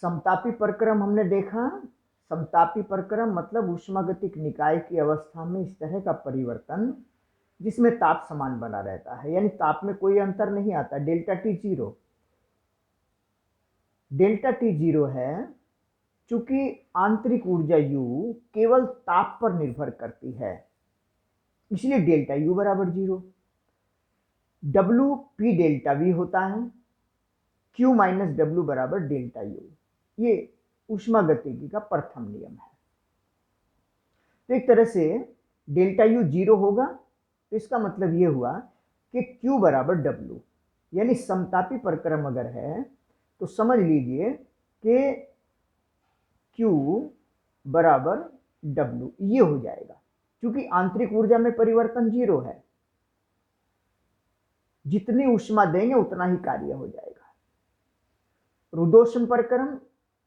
समतापी प्रक्रम हमने देखा। समतापी प्रक्रम मतलब ऊष्मागतिक निकाय की अवस्था में इस तरह का परिवर्तन जिसमें ताप समान बना रहता है, यानी ताप में कोई अंतर नहीं आता। Delta T zero, delta T zero है चूंकि आंतरिक ऊर्जा U केवल ताप पर निर्भर करती है, इसलिए डेल्टा U बराबर zero. W P delta V होता है, Q माइनस डब्ल्यू बराबर डेल्टा U। ये ऊष्मागतिकी का प्रथम नियम है। तो एक तरह से डेल्टा U जीरो होगा, तो इसका मतलब ये हुआ कि Q बराबर W, यानी समतापी प्रक्रम अगर है तो समझ लीजिए कि Q बराबर W ये हो जाएगा, क्योंकि आंतरिक ऊर्जा में परिवर्तन जीरो है। जितनी ऊष्मा देंगे उतना ही कार्य हो जाएगा। रुद्धोष्म प्रक्रम,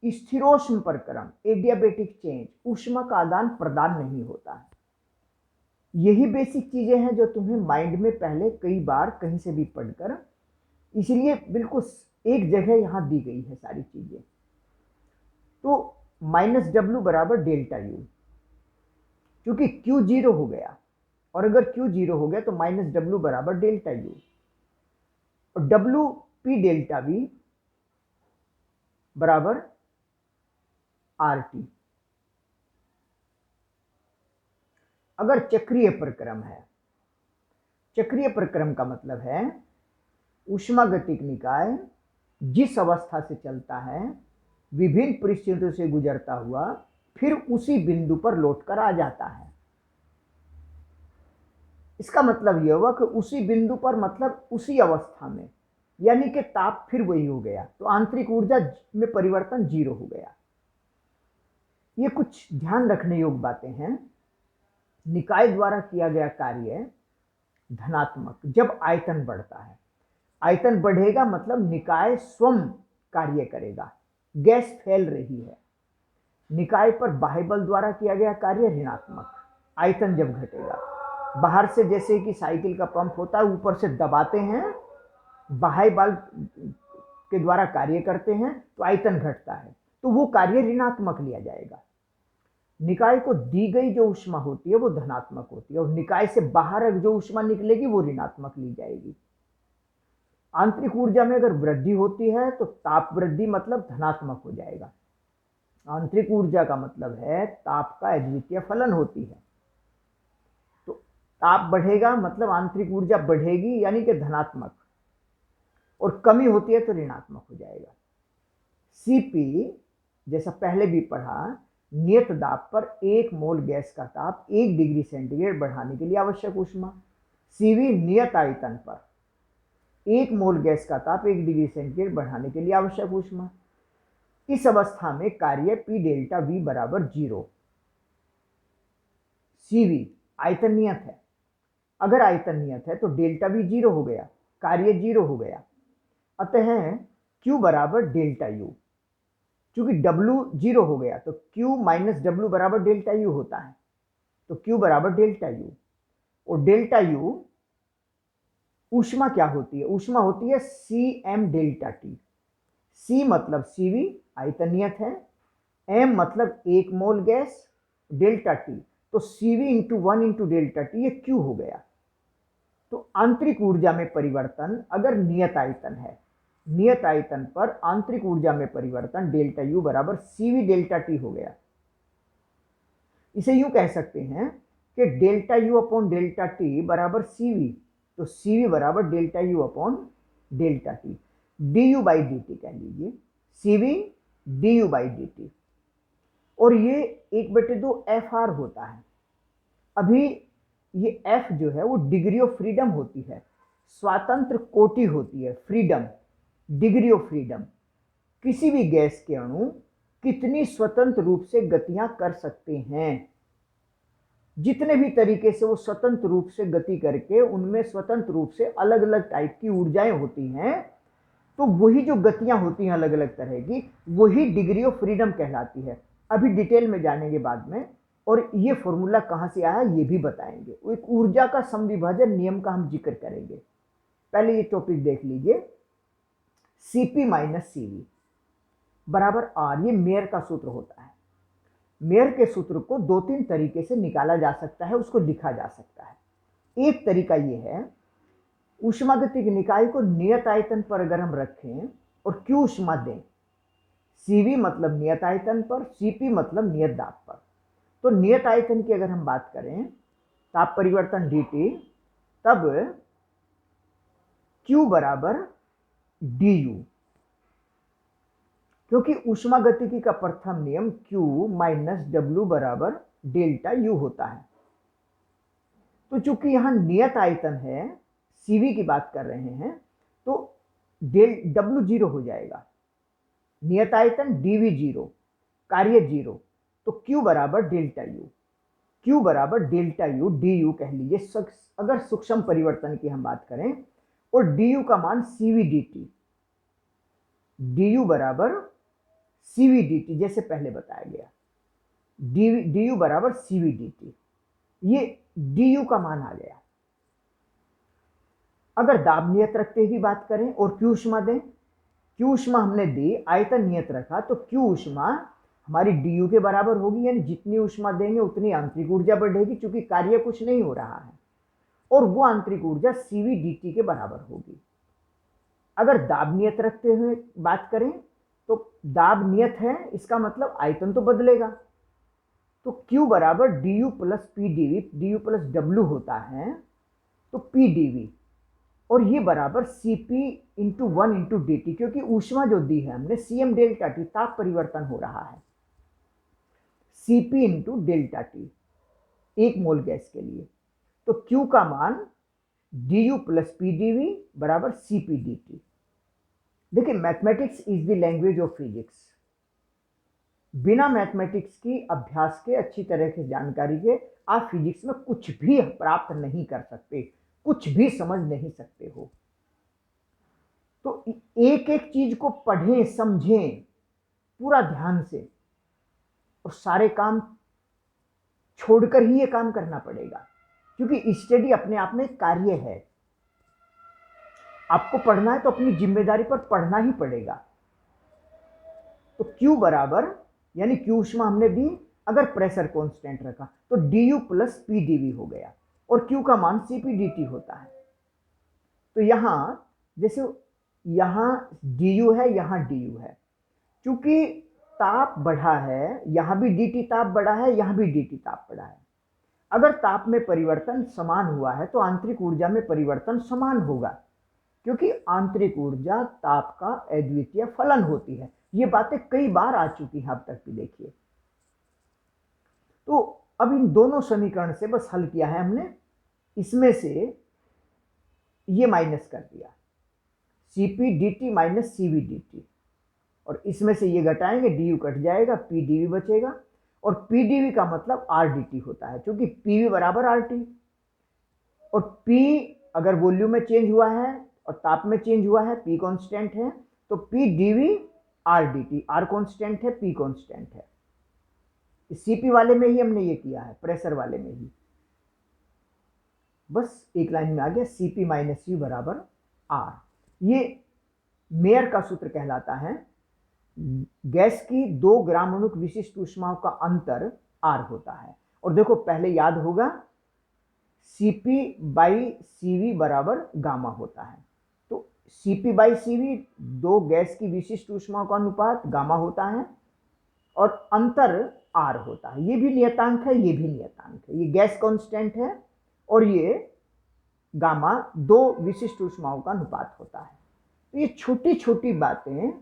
स्थिरोष्म प्रक्रम, एडियाबेटिक चेंज, ऊष्मा का आदान प्रदान नहीं होता है। यही बेसिक चीजें हैं जो तुम्हें माइंड में पहले कई बार कहीं से भी पढ़कर, इसलिए बिल्कुल एक जगह यहां दी गई है सारी चीजें। तो माइनस डब्ल्यू बराबर डेल्टा यू, क्योंकि क्यू जीरो हो गया, और अगर क्यू जीरो हो गया तो माइनस डब्ल्यू बराबर डेल्टा यू, और डब्ल्यू पी डेल्टा वी बराबर आर टी। अगर चक्रीय प्रक्रम है, चक्रीय प्रक्रम का मतलब है ऊष्मागतिक निकाय जिस अवस्था से चलता है, विभिन्न परिस्थितियों से गुजरता हुआ फिर उसी बिंदु पर लौटकर आ जाता है। इसका मतलब यह हुआ कि उसी बिंदु पर मतलब उसी अवस्था में, यानी कि ताप फिर वही हो गया, तो आंतरिक ऊर्जा में परिवर्तन जीरो हो गया। ये कुछ ध्यान रखने योग्य बातें हैं। निकाय द्वारा किया गया कार्य धनात्मक जब आयतन बढ़ता है, आयतन बढ़ेगा मतलब निकाय स्वयं कार्य करेगा, गैस फैल रही है। निकाय पर बाह्य बल द्वारा किया गया कार्य ऋणात्मक, आयतन जब घटेगा। बाहर से जैसे कि साइकिल का पंप होता है, ऊपर से दबाते हैं, बाह्य बल के द्वारा कार्य करते हैं तो आयतन घटता है, तो वो कार्य ऋणात्मक लिया जाएगा। निकाय को दी गई जो ऊष्मा होती है वो धनात्मक होती है, और निकाय से बाहर जो ऊष्मा निकलेगी वो ऋणात्मक ली जाएगी। आंतरिक ऊर्जा में अगर वृद्धि होती है तो ताप वृद्धि मतलब धनात्मक हो जाएगा। आंतरिक ऊर्जा का मतलब है ताप का अद्वितीय फलन होती है, तो ताप बढ़ेगा मतलब आंतरिक ऊर्जा बढ़ेगी, यानी कि धनात्मक, और कमी होती है तो ऋणात्मक हो जाएगा। सीपी जैसा पहले भी पढ़ा, नियत दाब पर 1 मोल गैस का ताप 1 डिग्री सेंटीग्रेड बढ़ाने के लिए आवश्यक ऊष्मा। सीवी नियत आयतन पर 1 मोल गैस का ताप 1 डिग्री सेंटीग्रेड बढ़ाने के लिए आवश्यक ऊष्मा। इस अवस्था में कार्य P डेल्टा V बराबर जीरो। सीवी आयतन नियत है, अगर आयतन नियत है तो डेल्टा V जीरो हो गया, कार्य जीरो हो गया। अतः Q बराबर डेल्टा U, क्योंकि W जीरो हो गया तो Q माइनस डब्ल्यू बराबर डेल्टा U होता है, तो Q बराबर डेल्टा U। और डेल्टा U ऊष्मा क्या होती है? ऊष्मा होती है Cm डेल्टा T। C मतलब Cv आयतन नियत है, M मतलब 1 मोल गैस, डेल्टा T तो Cv into 1 into delta T, ये Q हो गया। तो आंतरिक ऊर्जा में परिवर्तन अगर नियत आयतन है, नियत आयतन पर आंतरिक ऊर्जा में परिवर्तन डेल्टा U बराबर Cv डेल्टा T हो गया। इसे यूं कह सकते हैं कि delta U upon delta T बराबर Cv, तो Cv बराबर delta U upon delta T, du by D T कह लीजिए, Cv du by D T. और ये 1/2 Fr होता है। अभी ये F जो है वो डिग्री ऑफ फ्रीडम होती है, स्वातंत्र कोटि होती है, फ्रीडम, डिग्री ऑफ फ्रीडम। किसी भी गैस के अणु कितनी स्वतंत्र रूप से गतियां कर सकते हैं, जितने भी तरीके से वो स्वतंत्र रूप से गति करके उनमें स्वतंत्र रूप से अलग अलग टाइप की ऊर्जाएं होती हैं, तो वही जो गतियां होती हैं अलग अलग तरह की, वही डिग्री ऑफ फ्रीडम कहलाती है। अभी डिटेल में जानेंगे बाद में, और ये फॉर्मूला कहां से आया ये भी बताएंगे। एक ऊर्जा का समविभाजन नियम का हम जिक्र करेंगे। पहले ये टॉपिक देख लीजिए, Cp माइनस Cv। बराबर आर, ये मेयर का सूत्र होता है। मेयर के सूत्र को दो तीन तरीके से निकाला जा सकता है, उसको लिखा जा सकता है। एक तरीका ये है, ऊष्मागतिक निकाय को नियत आयतन पर अगर हम रखें और Q ऊष्मा दें, Cv मतलब नियत आयतन पर, Cp मतलब नियत दाब पर, तो नियत आयतन की अगर हम बात करें ताप परिवर्तन dt, तब Q बराबर du, क्योंकि ऊष्मागतिकी का प्रथम नियम Q माइनस W बराबर डेल्टा U होता है। तो चूंकि यहां नियत आयतन है, Cv की बात कर रहे हैं, तो W जीरो हो जाएगा, नियत आयतन dV जीरो, कार्य जीरो, तो Q बराबर डेल्टा U, Q बराबर डेल्टा U du कह लीजिए अगर सूक्ष्म परिवर्तन की हम बात करें, और du का मान Cv dt, du बराबर Cv dt जैसे पहले बताया गया, du बराबर Cv dt, ये du का मान आ गया। अगर दाब नियत रखते हुए बात करें और Q ऊष्मा दें, Q ऊष्मा हमने दी, आयतन नियत रखा, तो Q ऊष्मा हमारी du के बराबर होगी, यानी जितनी ऊष्मा देंगे उतनी आंतरिक ऊर्जा बढ़ेगी, क्योंकि कार्य कुछ नहीं हो रहा है, और वो आंतरिक ऊर्जा Cv dt के बराबर होगी। अगर दाब नियत रखते हुए बात करें, तो दाब नियत है, इसका मतलब आयतन तो बदलेगा, तो Q बराबर du plus P dv, du plus w होता है, तो p dv, और ये बराबर Cp इंटू 1 इंटू dt, क्योंकि ऊष्मा जो दी है हमने Cm डेल्टा टी, ताप परिवर्तन हो रहा है, Cp इंटू डेल्टा टी 1 मोल गैस के लिए, तो Q का मान du प्लस पी dv बराबर Cp dt। देखिए, mathematics is the language of physics. बिना मैथमेटिक्स की अभ्यास के, अच्छी तरह की जानकारी के, आप फिजिक्स में कुछ भी प्राप्त नहीं कर सकते, कुछ भी समझ नहीं सकते हो। तो एक एक चीज को पढ़ें, समझें पूरा ध्यान से, और सारे काम छोड़कर ही ये काम करना पड़ेगा, क्योंकि स्टडी अपने आप में एक कार्य है। आपको पढ़ना है तो अपनी जिम्मेदारी पर पढ़ना ही पड़ेगा। तो Q बराबर, यानी Q ऊष्मा हमने दी, अगर प्रेशर कांस्टेंट रखा तो du प्लस पी dv हो गया, और Q का मान Cp dt होता है। तो यहां जैसे यहां du है, यहां du है, क्योंकि ताप बढ़ा है, यहां भी dt ताप बढ़ा है, यहां भी dt ताप बढ़ा है। अगर ताप में परिवर्तन समान हुआ है तो आंतरिक ऊर्जा में परिवर्तन समान होगा, क्योंकि आंतरिक ऊर्जा ताप का अद्वितीय फलन होती है। ये बातें कई बार आ चुकी हैं, अब तक भी देखिए। तो अब इन दोनों समीकरण से बस हल किया है हमने, इसमें से ये माइनस कर दिया, Cp dt minus Cv dt, और इसमें से ये घटाएंगे, du कट जाएगा, p dv बचेगा, और p dv का मतलब r dt होता है, क्योंकि pv बराबर RT, और p अगर वॉल्यूम में चेंज हुआ है और ताप में चेंज हुआ है, p कांस्टेंट है, तो p dv r dt, r constant है, p कांस्टेंट है। Cp वाले में ही हमने ये किया है, प्रेशर वाले में ही, बस एक लाइन में आ गया, Cp माइनस u बराबर r। ये मेयर का सूत्र कहलाता है। गैस की 2 ग्राम अणुक विशिष्ट ऊष्माओं का अंतर r होता है, और देखो पहले याद होगा Cp बाई Cv बराबर गामा होता है, तो Cp बाई Cv 2 गैस की विशिष्ट ऊष्माओं का अनुपात गामा होता है, और अंतर r होता है। ये भी नियतांक है, ये भी नियतांक है, ये गैस कांस्टेंट है, और ये गामा 2 विशिष्ट ऊष्माओं का अनुपात होता है। तो ये छोटी छोटी बातें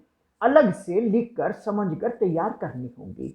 अलग से लिखकर समझकर तैयार करनी होंगी।